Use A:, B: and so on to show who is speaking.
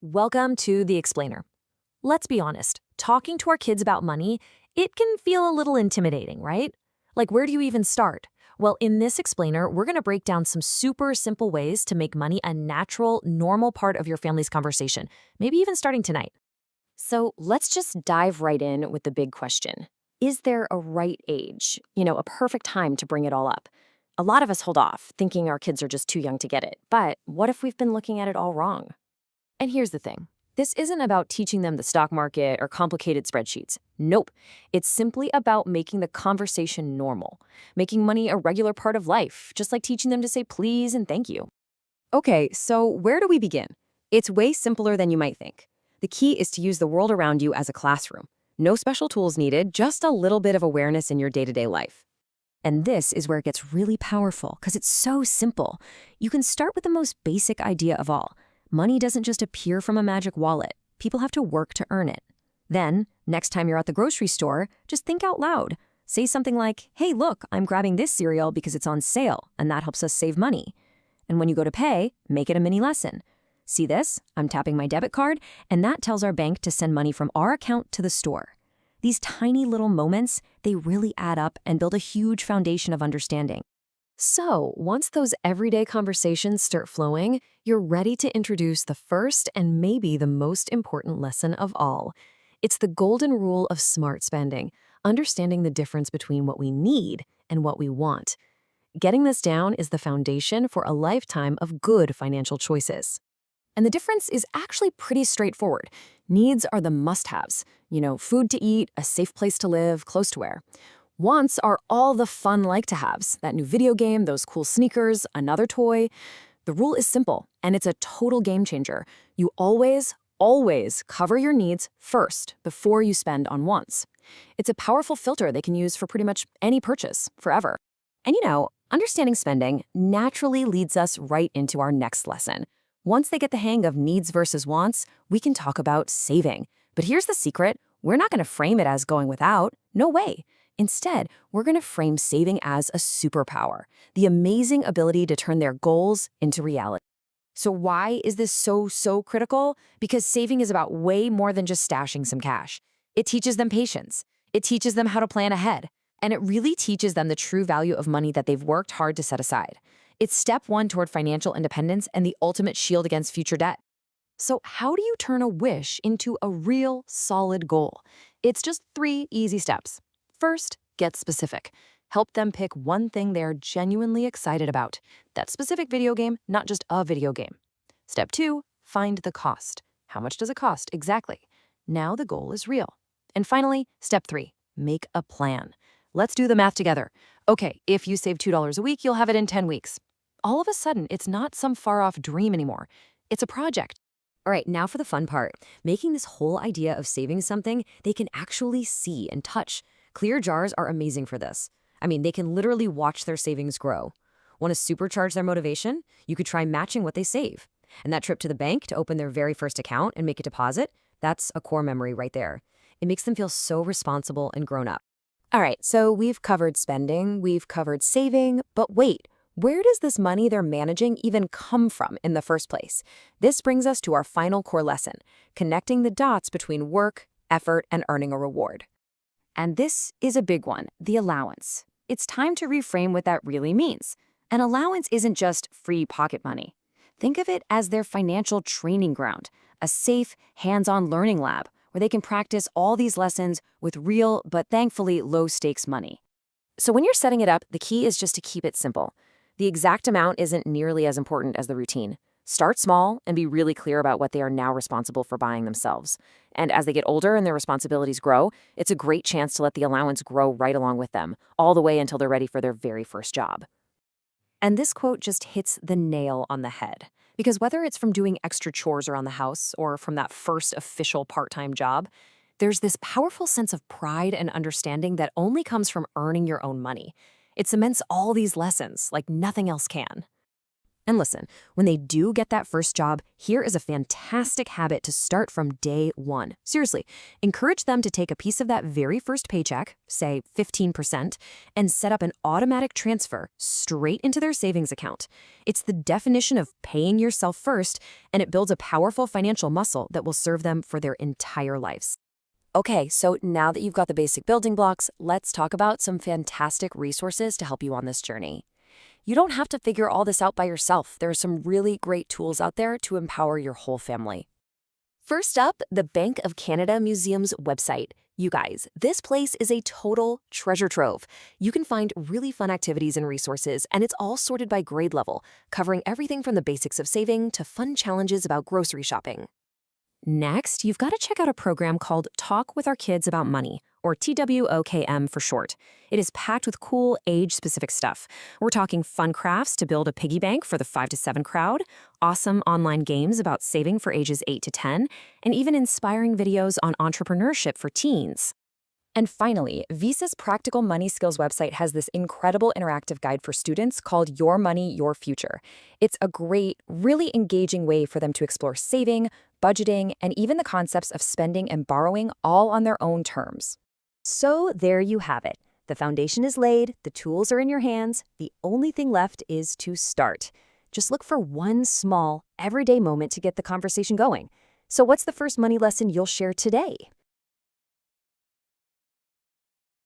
A: Welcome to The Explainer. Let's be honest, talking to our kids about money, it can feel a little intimidating, right? Like, where do you even start? Well, in this explainer, we're going to break down some super simple ways to make money a natural, normal part of your family's conversation, maybe even starting tonight.
B: So let's just dive right in with the big question. Is there a right age, a perfect time to bring it all up? A lot of us hold off, thinking our kids are just too young to get it. But what if we've been looking at it all wrong?
A: And here's the thing. This isn't about teaching them the stock market or complicated spreadsheets. Nope. It's simply about making the conversation normal, making money a regular part of life, just like teaching them to say please and thank you.
B: Okay, so where do we begin? It's way simpler than you might think. The key is to use the world around you as a classroom. No special tools needed, just a little bit of awareness in your day-to-day life. And this is where it gets really powerful because it's so simple. You can start with the most basic idea of all. Money doesn't just appear from a magic wallet. People have to work to earn it. Then, next time you're at the grocery store, just think out loud. Say something like, hey, look, I'm grabbing this cereal because it's on sale, and that helps us save money. And when you go to pay, make it a mini lesson. See this? I'm tapping my debit card, and that tells our bank to send money from our account to the store. These tiny little moments, they really add up and build a huge foundation of understanding.
A: So, once those everyday conversations start flowing, you're ready to introduce the first and maybe the most important lesson of all. It's the golden rule of smart spending, understanding the difference between what we need and what we want. Getting this down is the foundation for a lifetime of good financial choices. And the difference is actually pretty straightforward. Needs are the must-haves. Food to eat, a safe place to live, clothes to wear. Wants are all the fun like-to-haves. That new video game, those cool sneakers, another toy. The rule is simple, and it's a total game changer. You always, always cover your needs first before you spend on wants. It's a powerful filter they can use for pretty much any purchase, forever. And understanding spending naturally leads us right into our next lesson. Once they get the hang of needs versus wants, we can talk about saving. But here's the secret. We're not going to frame it as going without. No way. Instead, we're going to frame saving as a superpower, the amazing ability to turn their goals into reality. So why is this so critical? Because saving is about way more than just stashing some cash. It teaches them patience. It teaches them how to plan ahead. And it really teaches them the true value of money that they've worked hard to set aside. It's step one toward financial independence and the ultimate shield against future debt. So how do you turn a wish into a real, solid goal? It's just 3 easy steps. First, get specific. Help them pick one thing they're genuinely excited about. That specific video game, not just a video game. Step 2, find the cost. How much does it cost exactly? Now the goal is real. And finally, step 3, make a plan. Let's do the math together. Okay, if you save $2 a week, you'll have it in 10 weeks. All of a sudden, it's not some far-off dream anymore. It's a project.
B: All right, now for the fun part. Making this whole idea of saving something they can actually see and touch. Clear jars are amazing for this. I mean, they can literally watch their savings grow. Want to supercharge their motivation? You could try matching what they save. And that trip to the bank to open their very first account and make a deposit, that's a core memory right there. It makes them feel so responsible and grown up. All right, so we've covered spending, we've covered saving, but wait, where does this money they're managing even come from in the first place? This brings us to our final core lesson, connecting the dots between work, effort, and earning a reward. And this is a big one, the allowance. It's time to reframe what that really means. An allowance isn't just free pocket money. Think of it as their financial training ground, a safe, hands-on learning lab where they can practice all these lessons with real but thankfully low-stakes money. So when you're setting it up, the key is just to keep it simple. The exact amount isn't nearly as important as the routine. Start small and be really clear about what they are now responsible for buying themselves. And as they get older and their responsibilities grow, it's a great chance to let the allowance grow right along with them, all the way until they're ready for their very first job. And this quote just hits the nail on the head. Because whether it's from doing extra chores around the house or from that first official part-time job, there's this powerful sense of pride and understanding that only comes from earning your own money. It cements all these lessons like nothing else can. And listen, when they do get that first job, here is a fantastic habit to start from day one. Seriously, encourage them to take a piece of that very first paycheck, say 15%, and set up an automatic transfer straight into their savings account. It's the definition of paying yourself first, and it builds a powerful financial muscle that will serve them for their entire lives. Okay, so now that you've got the basic building blocks, let's talk about some fantastic resources to help you on this journey. You don't have to figure all this out by yourself. There are some really great tools out there to empower your whole family. First up, the Bank of Canada Museum's website. You guys, this place is a total treasure trove. You can find really fun activities and resources, and it's all sorted by grade level, covering everything from the basics of saving to fun challenges about grocery shopping. Next, you've got to check out a program called Talk with Our Kids About Money, or TWOKM for short. It is packed with cool, age-specific stuff. We're talking fun crafts to build a piggy bank for the 5 to 7 crowd, awesome online games about saving for ages 8 to 10, and even inspiring videos on entrepreneurship for teens. And finally, Visa's Practical Money Skills website has this incredible interactive guide for students called Your Money, Your Future. It's a great, really engaging way for them to explore saving, budgeting, and even the concepts of spending and borrowing all on their own terms. So there you have it. The foundation is laid, the tools are in your hands, the only thing left is to start. Just look for one small, everyday moment to get the conversation going. So what's the first money lesson you'll share today?